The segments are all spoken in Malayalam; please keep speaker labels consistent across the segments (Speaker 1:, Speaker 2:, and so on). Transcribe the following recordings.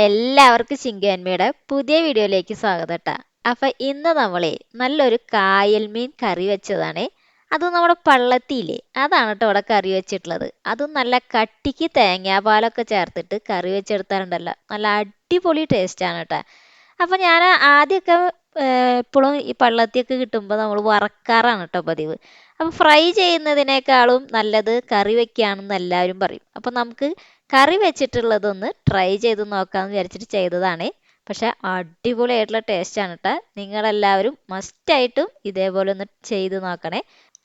Speaker 1: എല്ലാവർക്കും ചിങ്കന്മയുടെ പുതിയ വീഡിയോയിലേക്ക് സ്വാഗതം ട്ടാ. അപ്പൊ ഇന്ന് നമ്മളെ നല്ലൊരു കായൽ മീൻ കറി വെച്ചതാണേ. അത് നമ്മുടെ പള്ളത്തിയില്ലേ അതാണ് ട്ടോ ഇവിടെ കറി വെച്ചിട്ടുള്ളത്. അതും നല്ല കട്ടിക്ക് തേങ്ങാപ്പാലൊക്കെ ചേർത്തിട്ട് കറി വെച്ചെടുത്താറുണ്ടല്ലോ, നല്ല അടിപൊളി ടേസ്റ്റ് ആണ് ട്ടാ. അപ്പൊ ഞാൻ ആദ്യമൊക്കെ എപ്പോഴും ഈ പള്ളത്തിയൊക്കെ കിട്ടുമ്പോൾ നമ്മൾ വറക്കാറാണ് ട്ടോ പതിവ്. അപ്പൊ ഫ്രൈ ചെയ്യുന്നതിനേക്കാളും നല്ലത് കറി വെക്കുകയാണെന്ന് എല്ലാവരും പറയും. അപ്പൊ നമുക്ക് കറി വെച്ചിട്ടുള്ളതൊന്ന് ട്രൈ ചെയ്ത് നോക്കാമെന്ന് വിചാരിച്ചിട്ട് ചെയ്തതാണ്. പക്ഷെ അടിപൊളിയായിട്ടുള്ള ടേസ്റ്റ് ആണ് കേട്ടോ. നിങ്ങളെല്ലാവരും മസ്റ്റായിട്ടും ഇതേപോലെ ഒന്ന് ചെയ്ത് നോക്കണേ.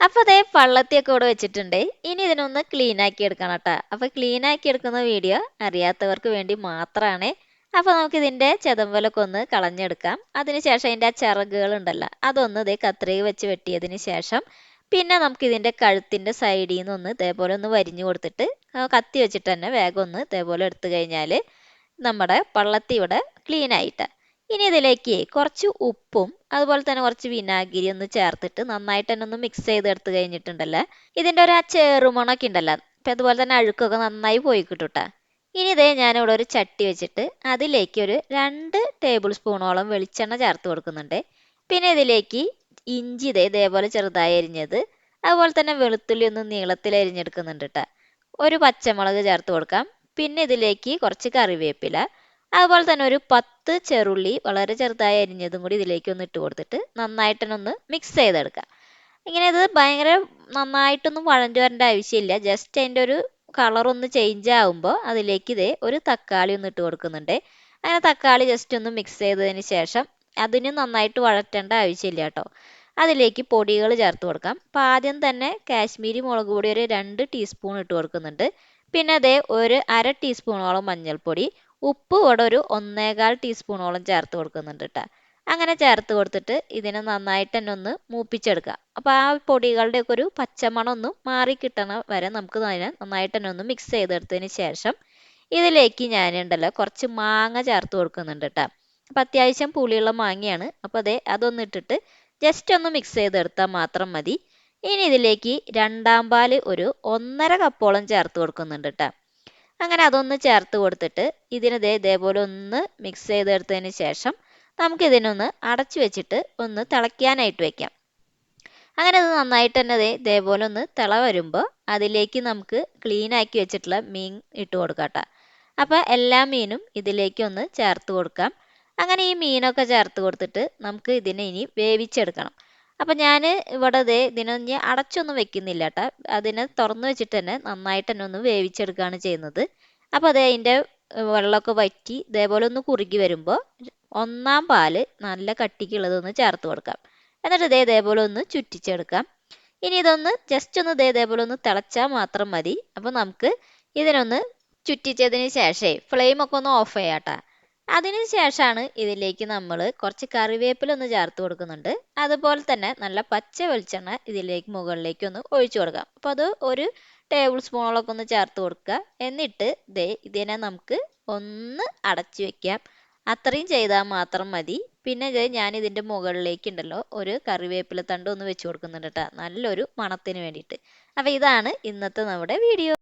Speaker 1: അപ്പൊ അതേ പള്ളത്തിയൊക്കെ ഇവിടെ വെച്ചിട്ടുണ്ട്. ഇനി ഇതിനൊന്ന് ക്ലീൻ ആക്കി എടുക്കണം കേട്ടോ. അപ്പൊ ക്ലീൻ ആക്കി എടുക്കുന്ന വീഡിയോ അറിയാത്തവർക്ക് വേണ്ടി മാത്രമാണ്. അപ്പൊ നമുക്ക് ഇതിന്റെ ചെതമ്പലൊക്കെ ഒന്ന് കളഞ്ഞെടുക്കാം. അതിനുശേഷം അതിന്റെ ആ ചിറകുകൾ ഉണ്ടല്ലോ അതൊന്ന് ഇതേ കത്രിക വെച്ച് വെട്ടിയതിന് ശേഷം പിന്നെ നമുക്ക് ഇതിന്റെ കഴുത്തിന്റെ സൈഡിൽ നിന്ന് ഒന്ന് ഇതേപോലെ ഒന്ന് വരിഞ്ഞു കൊടുത്തിട്ട് കത്തി വെച്ചിട്ട് തന്നെ വേഗം ഒന്ന് ഇതേപോലെ എടുത്തു കഴിഞ്ഞാൽ നമ്മുടെ പള്ളത്തി ഇവിടെ ക്ലീൻ ആയിട്ട്. ഇനി ഇതിലേക്ക് കുറച്ച് ഉപ്പും അതുപോലെ തന്നെ കുറച്ച് വിനാഗിരി ഒന്ന് ചേർത്തിട്ട് നന്നായിട്ട് തന്നെ ഒന്ന് മിക്സ് ചെയ്ത് എടുത്തു കഴിഞ്ഞിട്ടുണ്ടല്ലോ, ഇതിന്റെ ഒരു ആ ചേറുമണൊക്കെ ഉണ്ടല്ലോ, ഇപ്പം അതുപോലെ തന്നെ അഴുക്കൊക്കെ നന്നായി പോയി കിട്ടും. ഇനി ഇതേ ഞാനിവിടെ ഒരു ചട്ടി വെച്ചിട്ട് അതിലേക്ക് ഒരു 2 ടേബിൾ സ്പൂണോളം വെളിച്ചെണ്ണ ചേർത്ത് കൊടുക്കുന്നുണ്ട്. പിന്നെ ഇതിലേക്ക് ഇഞ്ചി ഇതേപോലെ ചെറുതായി അരിഞ്ഞത്, അതുപോലെ തന്നെ വെളുത്തുള്ളി ഒന്ന് നീളത്തിൽ അരിഞ്ഞെടുക്കുന്നുണ്ട് കേട്ടോ. ഒരു പച്ചമുളക് ചേർത്ത് കൊടുക്കാം. പിന്നെ ഇതിലേക്ക് കുറച്ച് കറിവേപ്പില, അതുപോലെ തന്നെ ഒരു 10 ചെറുള്ളി വളരെ ചെറുതായി അരിഞ്ഞതും കൂടി ഇതിലേക്ക് ഒന്ന് ഇട്ട് കൊടുത്തിട്ട് നന്നായിട്ട് തന്നെ ഒന്ന് മിക്സ് ചെയ്തെടുക്കാം. ഇങ്ങനെ ഇത് ഭയങ്കര നന്നായിട്ടൊന്നും വഴഞ്ഞു വരേണ്ട ആവശ്യമില്ല. ജസ്റ്റ് അതിൻ്റെ ഒരു കളർ ഒന്ന് ചേഞ്ച് ആകുമ്പോൾ അതിലേക്ക് ഇതേ ഒരു തക്കാളി ഒന്ന് ഇട്ട് കൊടുക്കുന്നുണ്ട്. അങ്ങനെ തക്കാളി ജസ്റ്റ് ഒന്ന് മിക്സ് ചെയ്തതിന് ശേഷം അതിന് നന്നായിട്ട് വഴറ്റേണ്ട ആവശ്യമില്ല കേട്ടോ. അതിലേക്ക് പൊടികൾ ചേർത്ത് കൊടുക്കാം. അപ്പം ആദ്യം തന്നെ കാശ്മീരി മുളക് പൊടി ഒരു 2 ടീസ്പൂൺ ഇട്ട് കൊടുക്കുന്നുണ്ട്. പിന്നെ അതേ ഒരു 1/2 ടീസ്പൂണോളം മഞ്ഞൾപ്പൊടി, ഉപ്പ് ഇവിടെ ഒരു 1/4 ടീസ്പൂണോളം ചേർത്ത് കൊടുക്കുന്നുണ്ട് കേട്ടോ. അങ്ങനെ ചേർത്ത് കൊടുത്തിട്ട് ഇതിനെ നന്നായിട്ട് തന്നെ ഒന്ന് മൂപ്പിച്ചെടുക്കുക. അപ്പോൾ ആ പൊടികളുടെ ഒക്കെ ഒരു പച്ചമണം ഒന്ന് മാറി കിട്ടണ വരെ നമുക്ക് അതിനെ നന്നായിട്ട് തന്നെ ഒന്ന് മിക്സ് ചെയ്തെടുത്തതിന് ശേഷം ഇതിലേക്ക് ഞാനുണ്ടല്ലോ കുറച്ച് മാങ്ങ ചേർത്ത് കൊടുക്കുന്നുണ്ട് കേട്ടോ. അപ്പം അത്യാവശ്യം പുളിയുള്ള മാങ്ങയാണ്. അപ്പോൾ അതൊന്ന് ഇട്ടിട്ട് ജസ്റ്റ് ഒന്ന് മിക്സ് ചെയ്തെടുത്താൽ മാത്രം മതി. ഇനി ഇതിലേക്ക് രണ്ടാം പാല് ഒരു 1.5 കപ്പോളം ചേർത്ത് കൊടുക്കുന്നുണ്ട് കേട്ടോ. അങ്ങനെ അതൊന്ന് ചേർത്ത് കൊടുത്തിട്ട് ഇതിന് ഇതേപോലെ ഒന്ന് മിക്സ് ചെയ്തെടുത്തതിന് ശേഷം നമുക്ക് ഇതിനൊന്ന് അടച്ചു വെച്ചിട്ട് ഒന്ന് തിളയ്ക്കാനായിട്ട് വെക്കാം. അങ്ങനെ അത് നന്നായിട്ട് തന്നെ ഇതേപോലെ ഒന്ന് തിള വരുമ്പോൾ അതിലേക്ക് നമുക്ക് ക്ലീൻ ആക്കി വെച്ചിട്ടുള്ള മീൻ ഇട്ട് കൊടുക്കാം കേട്ടോ. അപ്പോൾ എല്ലാ മീനും ഇതിലേക്ക് ഒന്ന് ചേർത്ത് കൊടുക്കാം. അങ്ങനെ ഈ മീനൊക്കെ ചേർത്ത് കൊടുത്തിട്ട് നമുക്ക് ഇതിനെ ഇനി വേവിച്ചെടുക്കണം. അപ്പം ഞാൻ ഇവിടെ ഇതിനെ ഇനി അടച്ചൊന്നും വെക്കുന്നില്ല കേട്ടോ. അതിനെ തുറന്ന് വെച്ചിട്ട് തന്നെ നന്നായിട്ട് തന്നെ ഒന്ന് വേവിച്ചെടുക്കുകയാണ് ചെയ്യുന്നത്. അപ്പോൾ അതിൻ്റെ വെള്ളമൊക്കെ വറ്റി ഇതേപോലെ ഒന്ന് കുറുകി വരുമ്പോൾ ഒന്നാം പാല് നല്ല കട്ടിക്കുള്ളതൊന്ന് ചേർത്ത് കൊടുക്കാം. എന്നിട്ട് ഇതേപോലെ ഒന്ന് ചുറ്റിച്ചെടുക്കാം. ഇനി ഇതൊന്ന് ജസ്റ്റ് ഒന്ന് ഇതേപോലെ ഒന്ന് തിളച്ചാൽ മാത്രം മതി. അപ്പോൾ നമുക്ക് ഇതിനൊന്ന് ചുറ്റിച്ചതിന് ശേഷം ഫ്ലെയിമൊക്കെ ഒന്ന് ഓഫ് ചെയ്യാം കേട്ടോ. അതിന് ശേഷമാണ് ഇതിലേക്ക് നമ്മൾ കുറച്ച് കറിവേപ്പില ഒന്ന് ചേർത്ത് കൊടുക്കുന്നുണ്ട്. അതുപോലെ തന്നെ നല്ല പച്ച വെളിച്ചെണ്ണ ഇതിലേക്ക് മുകളിലേക്ക് ഒന്ന് ഒഴിച്ചു കൊടുക്കാം. അപ്പോൾ അത് ഒരു 1 ടേബിൾ സ്പൂണോളൊക്കെ ഒന്ന് ചേർത്ത് കൊടുക്കുക. എന്നിട്ട് ഇതിനെ നമുക്ക് ഒന്ന് അടച്ചു വെക്കാം. അത്രയും ചെയ്താൽ മാത്രം മതി. പിന്നെ ഞാൻ ഇതിൻ്റെ മുകളിലേക്ക് ഉണ്ടല്ലോ ഒരു കറിവേപ്പില തണ്ട് ഒന്ന് വെച്ച് കൊടുക്കുന്നുണ്ട് കേട്ടോ, നല്ലൊരു മണത്തിന് വേണ്ടിയിട്ട്. അപ്പോൾ ഇതാണ് ഇന്നത്തെ നമ്മുടെ വീഡിയോ.